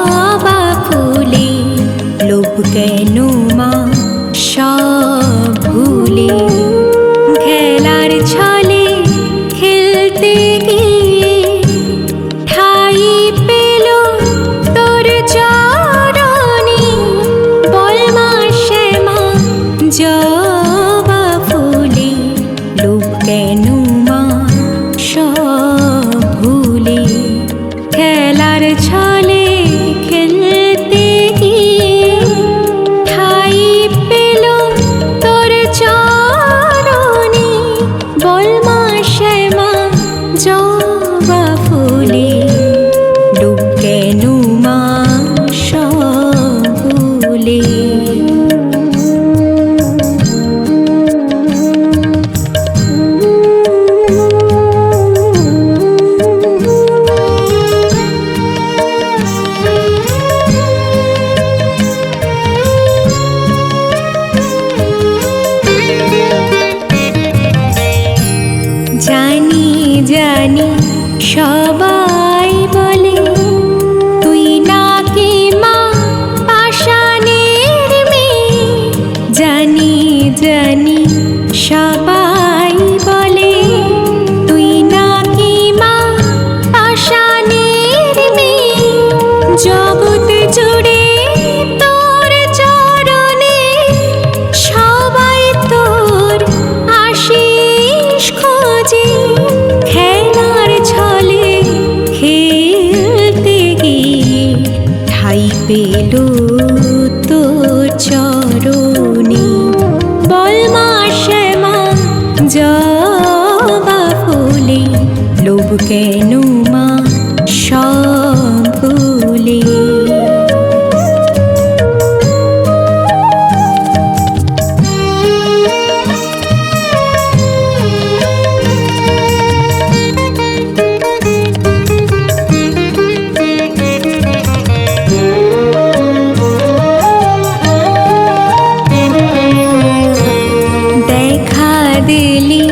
জবা ফুলে লোভ কেন মা সব ভুলে খেলার ছলে খেলতে গিয়ে ঠাই পেল তোর চরণে বল মা শ্যামা জবা ফুলে লোভ কেন মা সব ভুলে খেলার ছলে খেলতে গিয়ে ঠাই পেল তোর চরণে বল মা শ্যামা জবা ফুলে লোভ কেন মা সব ভুলে জানি জানি সবাই বলে তুই নাকি মা পাষাণের মেয়ে জানি জানি সবাই বলে তুই নাকি মা পাষাণের মেয়ে জগৎ জুড়ে তোর চরণে সবাই তোর আশিস খোঁজে খেলার ছলে খেলতে গিয়ে ঠাই পেল তোর চরণে বল মা শ্যামা জবা ফুলে লোভ কেন মা সব ভুলে দেখা দিলি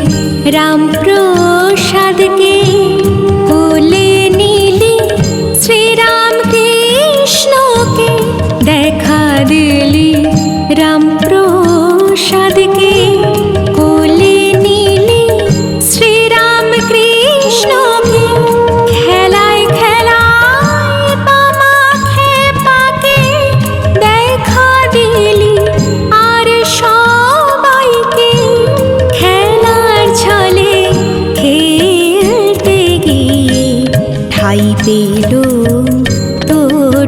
রামপ্রসাদকে কোলে নিলি শ্রীরাম কৃষ্ণকে দেখা দিলি রামপ্রসাদকে কোলে নিলি শ্রীরাম কৃষ্ণকে খেলায় খেলায় বামা খেপাকে দেখা দিলি আর সবাইকে খেলার ছলে খেলতে গিয়ে ঠাই পেল তোর